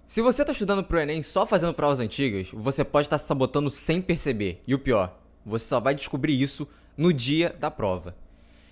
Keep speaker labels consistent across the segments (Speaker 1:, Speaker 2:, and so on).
Speaker 1: Se você está estudando pro Enem só fazendo provas antigas, você pode estar se sabotando sem perceber. E o pior, você só vai descobrir isso no dia da prova.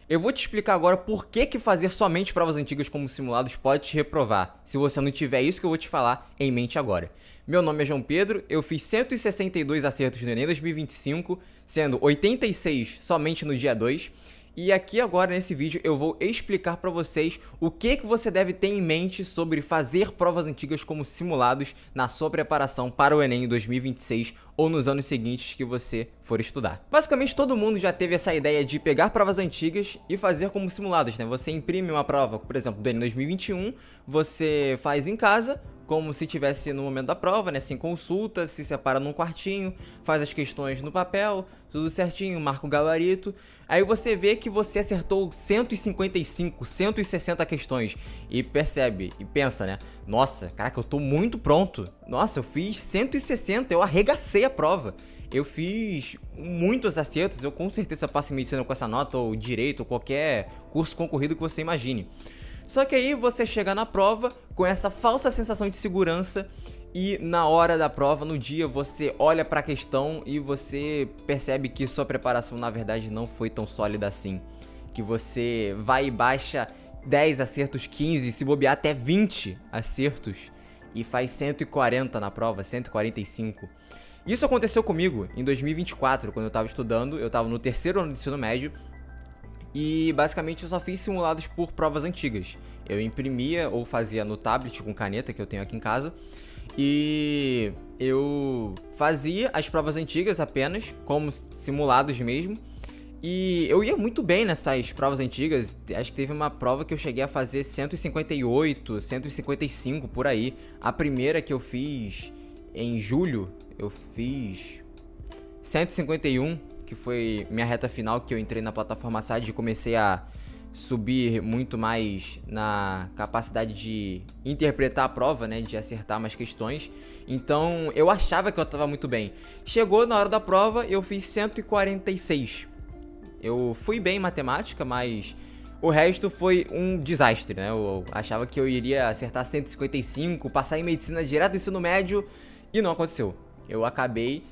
Speaker 1: Eu vou te explicar agora por que fazer somente provas antigas como simulados pode te reprovar, se você não tiver isso que eu vou te falar em mente agora. Meu nome é João Pedro, eu fiz 162 acertos no Enem 2025, sendo 86 somente no dia 2. E aqui agora nesse vídeo eu vou explicar para vocês o que você deve ter em mente sobre fazer provas antigas como simulados na sua preparação para o Enem em 2026 ou nos anos seguintes que você for estudar. Basicamente todo mundo já teve essa ideia de pegar provas antigas e fazer como simulados, né? Você imprime uma prova, por exemplo, do Enem 2021, você faz em casa, como se tivesse no momento da prova, né? Sem consulta, se separa num quartinho, faz as questões no papel, tudo certinho, marca o gabarito. Aí você vê que você acertou 155, 160 questões e percebe, e pensa, né? Nossa, caraca, eu tô muito pronto. Nossa, eu fiz 160, eu arregacei a prova. Eu fiz muitos acertos, eu com certeza passo em medicina com essa nota, ou direito, ou qualquer curso concorrido que você imagine. Só que aí você chega na prova com essa falsa sensação de segurança e na hora da prova, no dia, você olha para a questão e você percebe que sua preparação na verdade não foi tão sólida assim. Que você vai e baixa 10 acertos, 15, se bobear até 20 acertos e faz 140 na prova, 145. Isso aconteceu comigo em 2024, quando eu estava estudando, eu estava no terceiro ano do ensino médio. E basicamente eu só fiz simulados por provas antigas. Eu imprimia ou fazia no tablet com caneta que eu tenho aqui em casa. E eu fazia as provas antigas apenas, como simulados mesmo. E eu ia muito bem nessas provas antigas. Acho que teve uma prova que eu cheguei a fazer 158, 155 por aí. A primeira que eu fiz em julho, eu fiz 151. Que foi minha reta final, que eu entrei na plataforma SAD e comecei a subir muito mais na capacidade de interpretar a prova, né, de acertar mais questões. Então eu achava que eu estava muito bem. Chegou na hora da prova, eu fiz 146. Eu fui bem em matemática, mas o resto foi um desastre, né? Eu achava que eu iria acertar 155, passar em medicina direto do ensino médio e não aconteceu. Eu acabei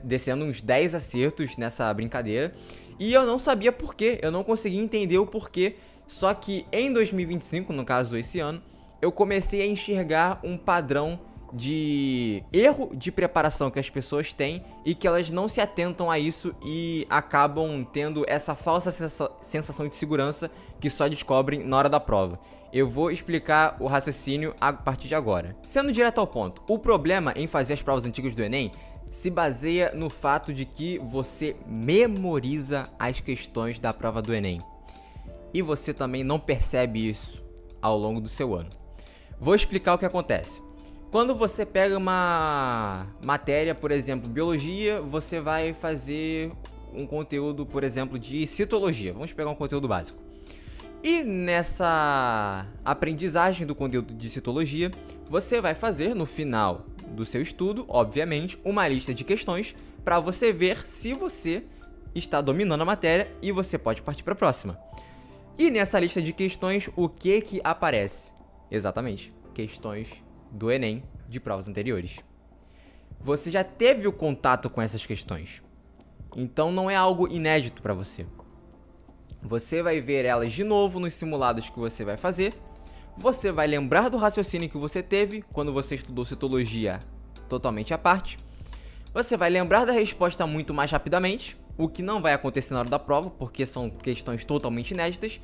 Speaker 1: descendo uns 10 acertos nessa brincadeira e eu não sabia porquê, eu não conseguia entender o porquê. Só que em 2025, no caso esse ano, eu comecei a enxergar um padrão de erro de preparação que as pessoas têm e que elas não se atentam a isso e acabam tendo essa falsa sensação de segurança que só descobrem na hora da prova. Eu vou explicar o raciocínio a partir de agora. Sendo direto ao ponto, o problema em fazer as provas antigas do Enem se baseia no fato de que você memoriza as questões da prova do Enem. E você também não percebe isso ao longo do seu ano. Vou explicar o que acontece. Quando você pega uma matéria, por exemplo, biologia, você vai fazer um conteúdo, por exemplo, de citologia. Vamos pegar um conteúdo básico. E nessa aprendizagem do conteúdo de citologia, você vai fazer no final do seu estudo, obviamente, uma lista de questões para você ver se você está dominando a matéria e você pode partir para a próxima. E nessa lista de questões, o que aparece? Exatamente, questões do Enem de provas anteriores. Você já teve o contato com essas questões, então não é algo inédito para você. Você vai ver elas de novo nos simulados que você vai fazer. Você vai lembrar do raciocínio que você teve quando você estudou citologia totalmente à parte. Você vai lembrar da resposta muito mais rapidamente, o que não vai acontecer na hora da prova, porque são questões totalmente inéditas.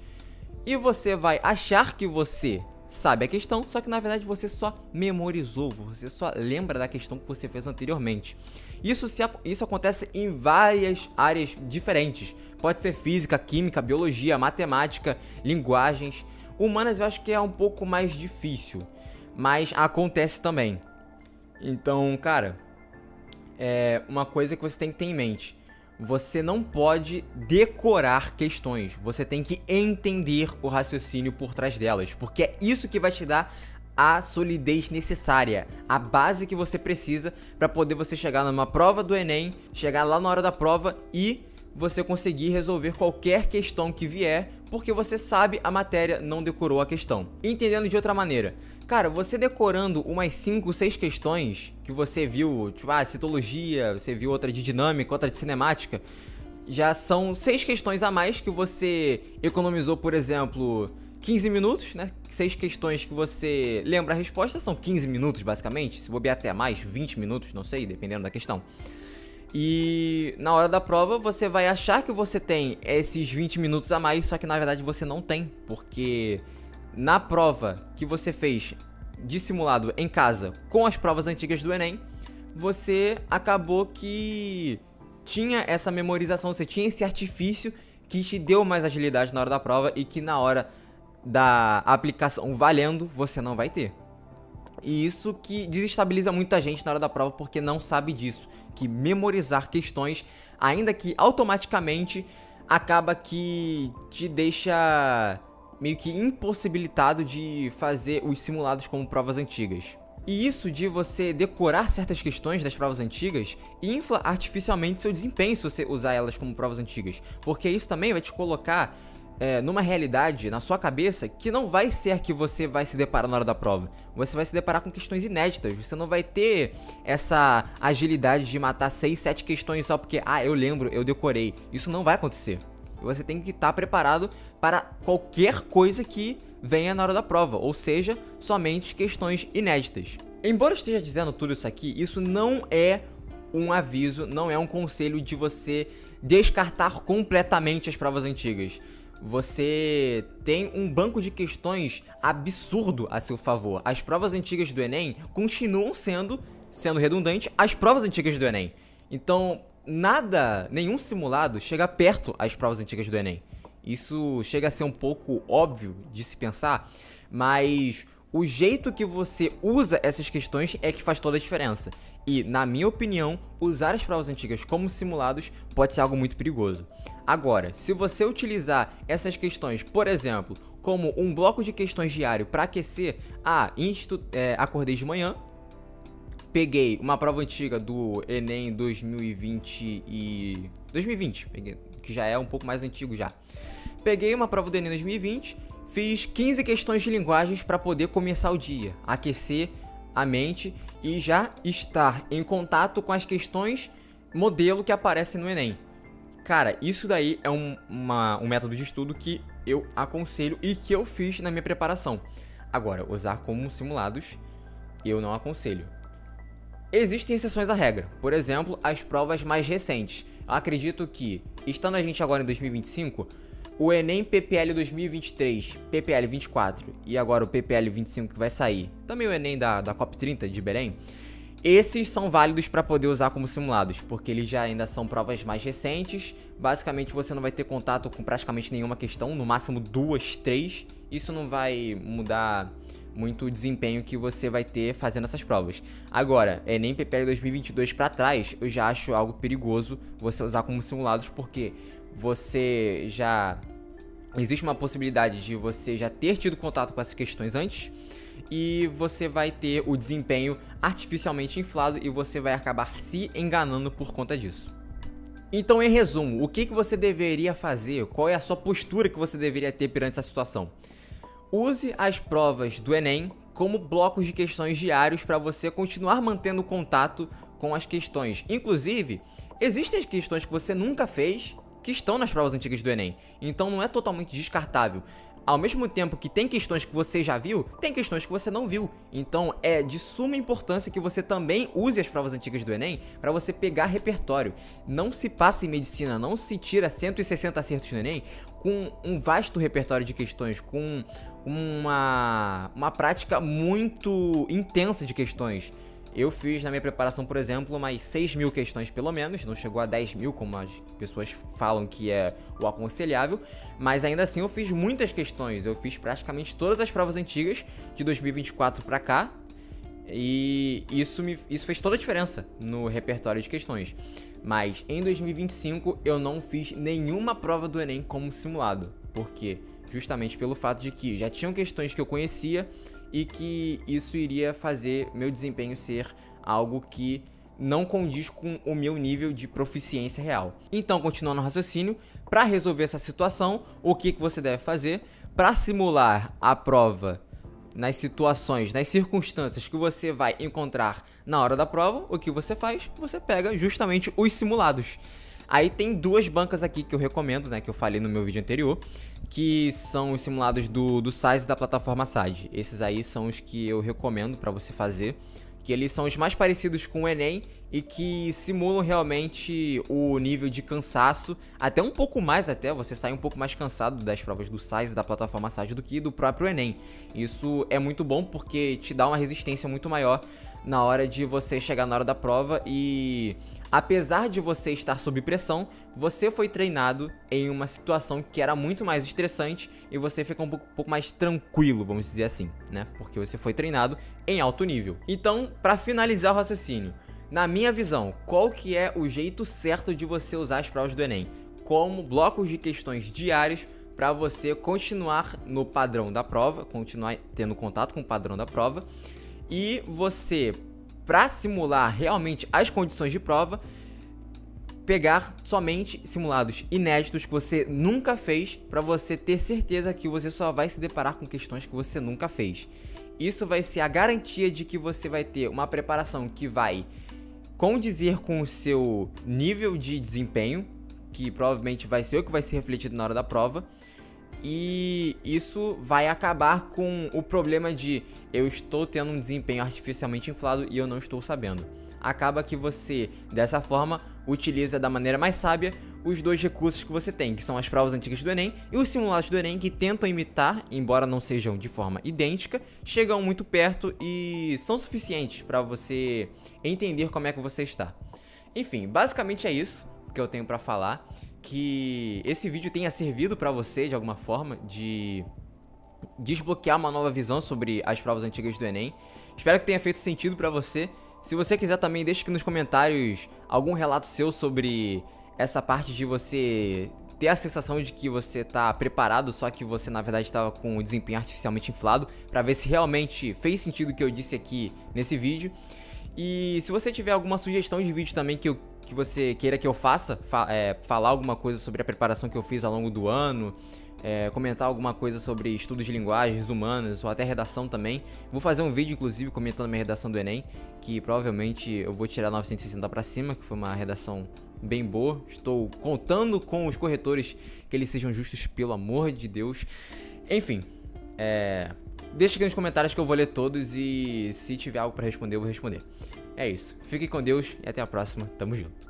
Speaker 1: E você vai achar que você sabe a questão, só que na verdade você só memorizou, você só lembra da questão que você fez anteriormente. Isso acontece em várias áreas diferentes. Pode ser física, química, biologia, matemática, linguagens. Humanas eu acho que é um pouco mais difícil, mas acontece também. Então, cara, é uma coisa que você tem que ter em mente. Você não pode decorar questões, você tem que entender o raciocínio por trás delas, porque é isso que vai te dar a solidez necessária, a base que você precisa para poder você chegar numa prova do Enem, chegar lá na hora da prova e você conseguir resolver qualquer questão que vier, porque você sabe a matéria, não decorou a questão. Entendendo de outra maneira, Cara, você decorando umas 5, 6 questões que você viu, tipo, citologia, você viu outra de dinâmica, outra de cinemática, já são 6 questões a mais que você economizou, por exemplo, 15 minutos, né? 6 questões que você lembra a resposta, são 15 minutos basicamente, se bobear até mais, 20 minutos, não sei, dependendo da questão. E na hora da prova você vai achar que você tem esses 20 minutos a mais, só que na verdade você não tem, porque na prova que você fez de simulado em casa com as provas antigas do Enem, você acabou que tinha essa memorização, você tinha esse artifício que te deu mais agilidade na hora da prova e que na hora da aplicação valendo você não vai ter. E isso que desestabiliza muita gente na hora da prova porque não sabe disso, que memorizar questões, ainda que automaticamente, acaba que te deixa meio que impossibilitado de fazer os simulados como provas antigas. E isso de você decorar certas questões das provas antigas infla artificialmente seu desempenho se você usar elas como provas antigas, porque isso também vai te colocar numa realidade na sua cabeça que não vai ser a que você vai se deparar na hora da prova. Você vai se deparar com questões inéditas, você não vai ter essa agilidade de matar 6, 7 questões só porque, eu lembro, eu decorei. Isso não vai acontecer. Você tem que estar preparado para qualquer coisa que venha na hora da prova, ou seja, somente questões inéditas. Embora eu esteja dizendo tudo isso aqui, isso não é um aviso, não é um conselho de você descartar completamente as provas antigas. Você tem um banco de questões absurdo a seu favor. As provas antigas do Enem continuam sendo redundante, as provas antigas do Enem. Então, nenhum simulado chega perto às provas antigas do Enem. Isso chega a ser um pouco óbvio de se pensar, mas o jeito que você usa essas questões é que faz toda a diferença. E, na minha opinião, usar as provas antigas como simulados pode ser algo muito perigoso. Agora, se você utilizar essas questões, por exemplo, como um bloco de questões diário para aquecer, acordei de manhã, peguei uma prova antiga do Enem 2020, que já é um pouco mais antigo já. Peguei uma prova do Enem 2020, fiz 15 questões de linguagens para poder começar o dia, aquecer a mente e já estar em contato com as questões modelo que aparecem no Enem. Cara, isso daí é um método de estudo que eu aconselho e que eu fiz na minha preparação. Agora, usar como simulados, eu não aconselho. Existem exceções à regra, por exemplo, as provas mais recentes. Eu acredito que, estando a gente agora em 2025, o Enem PPL 2023, PPL 24 e agora o PPL 25 que vai sair, também o Enem da COP30 de Belém, esses são válidos para poder usar como simulados, porque eles já ainda são provas mais recentes. Basicamente você não vai ter contato com praticamente nenhuma questão, no máximo 2, 3. Isso não vai mudar muito o desempenho que você vai ter fazendo essas provas. Agora, Enem PPL 2022 para trás, eu já acho algo perigoso você usar como simulados, porque existe uma possibilidade de você já ter tido contato com essas questões antes e você vai ter o desempenho artificialmente inflado e você vai acabar se enganando por conta disso. Então, em resumo, o que você deveria fazer? Qual é a sua postura que você deveria ter perante essa situação? Use as provas do Enem como blocos de questões diários para você continuar mantendo contato com as questões. Inclusive, existem questões que você nunca fez que estão nas provas antigas do Enem. Então não é totalmente descartável. Ao mesmo tempo que tem questões que você já viu, tem questões que você não viu. Então é de suma importância que você também use as provas antigas do Enem para você pegar repertório. Não se passa em medicina, não se tira 160 acertos no Enem com um vasto repertório de questões, com uma prática muito intensa de questões. Eu fiz na minha preparação, por exemplo, umas 6.000 questões pelo menos, não chegou a 10.000 como as pessoas falam que é o aconselhável, mas ainda assim eu fiz muitas questões, eu fiz praticamente todas as provas antigas de 2024 para cá, e isso fez toda a diferença no repertório de questões. Mas em 2025 eu não fiz nenhuma prova do Enem como simulado, porque justamente pelo fato de que já tinham questões que eu conhecia e que isso iria fazer meu desempenho ser algo que não condiz com o meu nível de proficiência real. Então, continuando o raciocínio, para resolver essa situação, o que você deve fazer? Para simular a prova nas situações, nas circunstâncias que você vai encontrar na hora da prova, o que você faz? Você pega justamente os simulados. Aí tem duas bancas aqui que eu recomendo, né, que eu falei no meu vídeo anterior, que são os simulados do SAIS e da plataforma SAD. Esses aí são os que eu recomendo para você fazer, que eles são os mais parecidos com o Enem e que simulam realmente o nível de cansaço, até um pouco mais até, você sai um pouco mais cansado das provas do SAIS e da plataforma SAD do que do próprio Enem. Isso é muito bom porque te dá uma resistência muito maior na hora de você chegar na hora da prova e, apesar de você estar sob pressão, você foi treinado em uma situação que era muito mais estressante e você fica um pouco mais tranquilo, vamos dizer assim, né? Porque você foi treinado em alto nível. Então, para finalizar o raciocínio, na minha visão, qual que é o jeito certo de você usar as provas do Enem? Como blocos de questões diários para você continuar no padrão da prova, continuar tendo contato com o padrão da prova, e você, para simular realmente as condições de prova, pegar somente simulados inéditos que você nunca fez, para você ter certeza que você só vai se deparar com questões que você nunca fez. Isso vai ser a garantia de que você vai ter uma preparação que vai condizer com o seu nível de desempenho, que provavelmente vai ser o que vai ser refletido na hora da prova. E isso vai acabar com o problema de eu estou tendo um desempenho artificialmente inflado e eu não estou sabendo. Acaba que você, dessa forma, utiliza da maneira mais sábia os dois recursos que você tem, que são as provas antigas do Enem e os simulados do Enem, que tentam imitar, embora não sejam de forma idêntica, chegam muito perto e são suficientes para você entender como é que você está. Enfim, basicamente é isso que eu tenho para falar. Que esse vídeo tenha servido para você de alguma forma de desbloquear uma nova visão sobre as provas antigas do Enem. Espero que tenha feito sentido para você. Se você quiser também, deixe aqui nos comentários algum relato seu sobre essa parte de você ter a sensação de que você tá preparado, só que você na verdade estava com o desempenho artificialmente inflado, para ver se realmente fez sentido o que eu disse aqui nesse vídeo. E se você tiver alguma sugestão de vídeo também que você queira que eu faça, falar alguma coisa sobre a preparação que eu fiz ao longo do ano, comentar alguma coisa sobre estudos de linguagens humanas ou até redação também. Vou fazer um vídeo, inclusive, comentando minha redação do Enem, que provavelmente eu vou tirar 960 pra cima, que foi uma redação bem boa. Estou contando com os corretores que eles sejam justos, pelo amor de Deus. Enfim, deixa aqui nos comentários que eu vou ler todos e se tiver algo pra responder, eu vou responder. É isso. Fique com Deus e até a próxima. Tamo junto.